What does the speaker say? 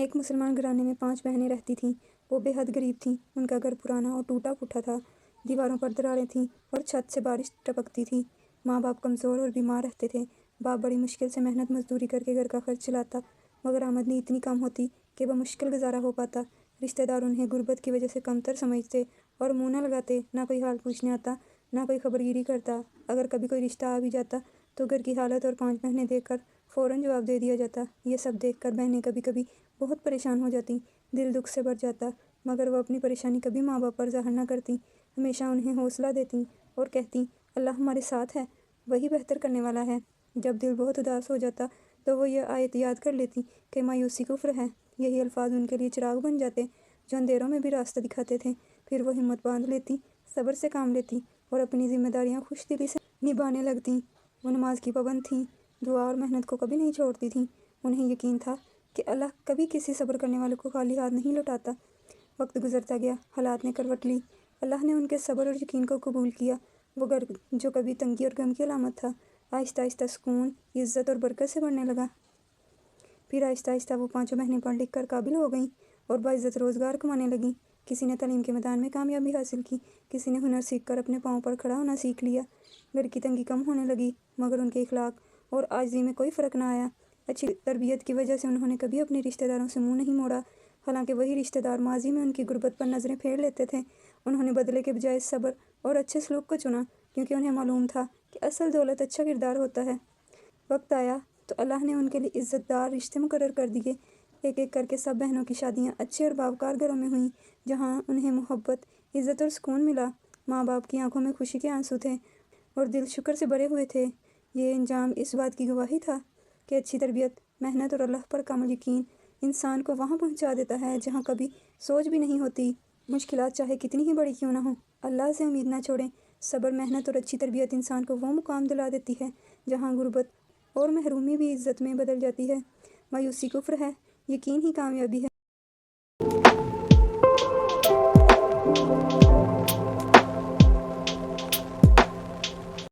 ایک مسلمان گھرانے میں 5 بہنیں رہتی تھیں۔ وہ بے حد غریب تھیں۔ ان کا گھر پرانا اور ٹوٹا پھوٹا تھا۔ دیواروں پر دراڑیں تھیں اور چھت سے بارش ٹپکتی تھی۔ ماں باپ کمزور اور بیمار رہتے تھے۔ باپ بڑی مشکل سے محنت مزدوری کر کے گھر کا خرچ چلاتا، مگر آمدنی اتنی کم ہوتی کہ بمشکل گزارا ہو پاتا۔ رشتہ دار انہیں غربت کی وجہ سے کمتر سمجھتے اور منہ نہ لگاتے۔ نہ کوئی حال پوچھنے آتا، نہ کوئی خبرگیری کرتا۔ اگر کبھی کوئی رشتہ آ بھی جاتا تو گھر کی حالت اور 5 بہنیں دیکھ کر فوراً جواب دے دیا جاتا۔ یہ سب دیکھ کر بہنیں کبھی کبھی بہت پریشان ہو جاتیں، دل دکھ سے بھر جاتا، مگر وہ اپنی پریشانی کبھی ماں باپ پر ظاہر نہ کرتیں۔ ہمیشہ انہیں حوصلہ دیتیں اور کہتیں، اللہ ہمارے ساتھ ہے، وہی بہتر کرنے والا ہے۔ جب دل بہت اداس ہو جاتا تو وہ یہ آیت یاد کر لیتیں کہ مایوسی کفر ہے۔ یہی الفاظ ان کے لیے چراغ بن جاتے جو اندھیروں میں بھی راستہ دکھاتے تھے۔ پھر وہ ہمت باندھ لیتیں، صبر سے کام لیتیں اور اپنی ذمہ داریاں خوش دلی سے نبھانے لگتیں۔ وہ نماز کی پابند تھیں، دعا اور محنت کو کبھی نہیں چھوڑتی تھیں۔ انہیں یقین تھا کہ اللہ کبھی کسی صبر کرنے والے کو خالی ہاتھ نہیں لوٹاتا۔ وقت گزرتا گیا، حالات نے کروٹ لی۔ اللہ نے ان کے صبر اور یقین کو قبول کیا۔ وہ گھر جو کبھی تنگی اور غم کی علامت تھا، آہستہ آہستہ سکون، عزت اور برکت سے بڑھنے لگا۔ پھر آہستہ آہستہ وہ 5 بہنیں پڑھ لکھ کر قابل ہو گئیں اور باعزت روزگار کمانے لگیں۔ کسی نے تعلیم کے میدان میں کامیابی حاصل کی، کسی نے ہنر سیکھ کر اپنے پاؤں پر کھڑا ہونا سیکھ لیا۔ گھر کی تنگی کم ہونے لگی، مگر ان کے اخلاق اور عاجزی میں کوئی فرق نہ آیا۔ اچھی تربیت کی وجہ سے انہوں نے کبھی اپنے رشتہ داروں سے منہ نہیں موڑا، حالانکہ وہی رشتہ دار ماضی میں ان کی غربت پر نظریں پھیر لیتے تھے۔ انہوں نے بدلے کے بجائے صبر اور اچھے سلوک کو چنا، کیونکہ انہیں معلوم تھا کہ اصل دولت اچھا کردار ہوتا ہے۔ وقت آیا تو اللہ نے ان کے لیے عزت دار رشتے مقرر کر دیے۔ ایک ایک کر کے سب بہنوں کی شادیاں اچھے اور باوقار گھروں میں ہوئیں، جہاں انہیں محبت، عزت اور سکون ملا۔ ماں باپ کی آنکھوں میں خوشی کے آنسو تھے اور دل شکر سے بھرے ہوئے تھے۔ یہ انجام اس بات کی گواہی تھا کہ اچھی تربیت، محنت اور اللہ پر کامل یقین انسان کو وہاں پہنچا دیتا ہے جہاں کبھی سوچ بھی نہیں ہوتی۔ مشکلات چاہے کتنی ہی بڑی کیوں نہ ہوں، اللہ سے امید نہ چھوڑیں۔ صبر، محنت اور اچھی تربیت انسان کو وہ مقام دلا دیتی ہے جہاں غربت اور محرومی بھی عزت میں بدل جاتی ہے۔ مایوسی کفر ہے، یقین ہی کامیابی ہے۔